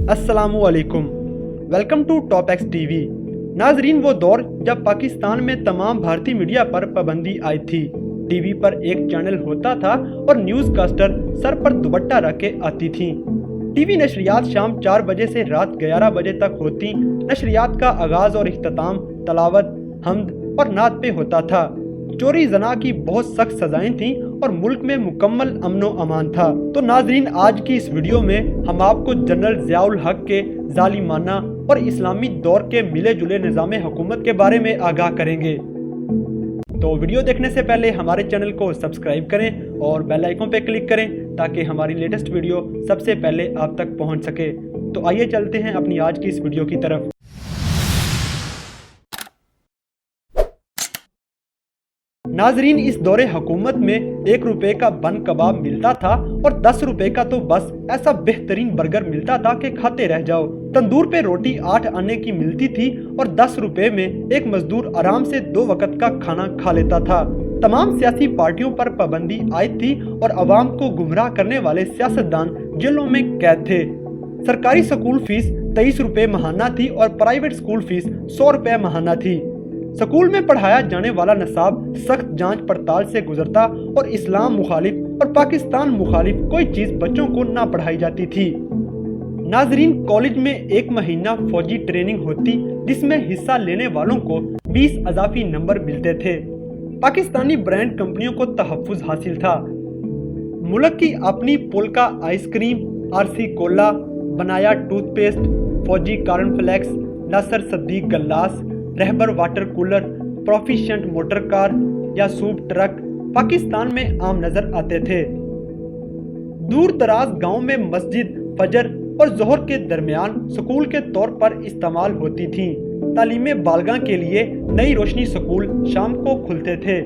अस्सलामुअलैकुम, welcome to top X TV. नाजरीन, वो दौर जब पाकिस्तान में तमाम भारतीय मीडिया पर पाबंदी आई थी। टीवी पर एक चैनल होता था और न्यूज़ कास्टर सर पर दुपट्टा रख के आती थी। टीवी नशरियात शाम 4 बजे से रात 11 बजे तक होती। नशरियात का आगाज़ और इख्तिताम तलावत, हम्द और नात पे होता था। चोरी जना की बहुत सख्त सजाएं थीं और मुल्क में मुकम्मल अमनो अमान था। तो नाजरीन, आज की इस वीडियो में हम आपको जनरल ज़ियाउल हक के जालिमाना और इस्लामी दौर के मिले जुले निज़ाम हुकूमत के बारे में आगाह करेंगे। तो वीडियो देखने से पहले हमारे चैनल को सब्सक्राइब करें और बेल आइकन पे क्लिक करें ताकि हमारी लेटेस्ट वीडियो सबसे पहले आप तक पहुंच सके। तो आइए चलते हैं अपनी आज की इस वीडियो की तरफ। नाजरीन, इस दौरे हुकूमत में 1 रुपए का बन कबाब मिलता था और 10 रुपए का तो बस ऐसा बेहतरीन बर्गर मिलता था कि खाते रह जाओ। तंदूर पे रोटी 8 आने की मिलती थी और 10 रुपए में एक मजदूर आराम से 2 वक्त का खाना खा लेता था। तमाम सियासी पार्टियों पर पाबंदी आई थी और अवाम को गुमराह करने वाले सियासतदान जेलों में कैद थे। सरकारी स्कूल फीस 23 रुपए माहाना थी और प्राइवेट स्कूल फीस 100 रुपए माहाना थी। स्कूल में पढ़ाया जाने वाला निसाब सख्त जांच पड़ताल से गुजरता और इस्लाम मुखालिफ और पाकिस्तान मुखालिफ कोई चीज बच्चों को ना पढ़ाई जाती थी। नाजरीन, कॉलेज में 1 महीना फौजी ट्रेनिंग होती जिसमें हिस्सा लेने वालों को 20 अजाफी नंबर मिलते थे। पाकिस्तानी ब्रांड कंपनियों को तहफ्फुज हासिल था। मुल्क की अपनी पोल्का आइसक्रीम, आरसी कोला, बनाया टूथपेस्ट, फौजी कॉर्नफ्लेक्स, नासर सद्दीक गल्लास, Rahbar water cooler, proficient motor car या सूप ट्रक पाकिस्तान में आम नजर आते थे। दूर दराज गांव में मस्जिद फजर और जोहर के दरमियान स्कूल के तौर पर इस्तेमाल होती थी। तालीम बालगा के लिए नई रोशनी स्कूल शाम को खुलते थे।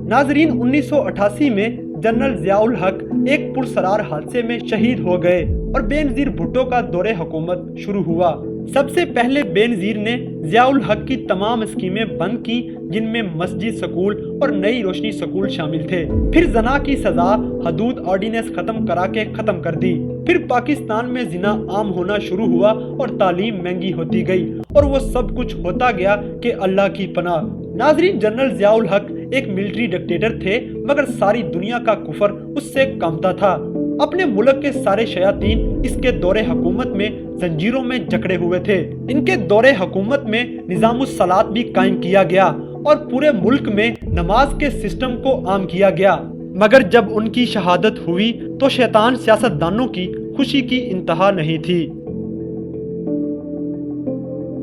नाजरीन, 1988 में जनरल ज़ियाउल हक एक पुरसरार हादसे में शहीद हो गए और बेनज़ीर भुट्टो का दौरे हुकूमत शुरू हुआ। सबसे पहले बेनज़ीर ने ज़ियाउल हक की तमाम स्कीमें बंद की जिनमें मस्जिद स्कूल और नई रोशनी स्कूल शामिल थे। फिर जना की सजा हदूद ऑर्डिनेंस खत्म करा के खत्म कर दी। फिर पाकिस्तान में जिना आम होना शुरू हुआ और तालीम महंगी होती गई और वो सब कुछ होता गया कि अल्लाह की पनाह। नाजरीन, जनरल ज़ियाउल हक एक मिलिट्री डिक्टेटर थे मगर सारी दुनिया का कुफर उससे कांपता था। अपने मुल्क के सारे शयातीन इसके दौरे हुकूमत में जंजीरों में जकड़े हुए थे। इनके दौरे हुकूमत में निज़ामुस सलात भी कायम किया गया और पूरे मुल्क में नमाज के सिस्टम को आम किया गया। मगर जब उनकी शहादत हुई तो शैतान सियासतदानों की खुशी की इंतहा नहीं थी।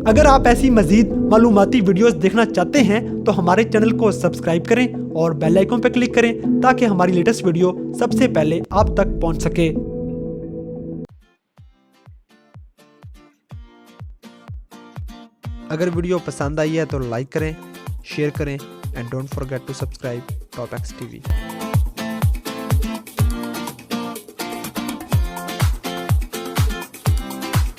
अगर आप ऐसी मजीद मालूमाती वीडियोस देखना चाहते हैं तो हमारे चैनल को सब्सक्राइब करें और बेल आइकन पर क्लिक करें ताकि हमारी लेटेस्ट वीडियो सबसे पहले आप तक पहुंच सके। अगर वीडियो पसंद आई है तो लाइक करें, शेयर करें and don't forget to subscribe top X TV.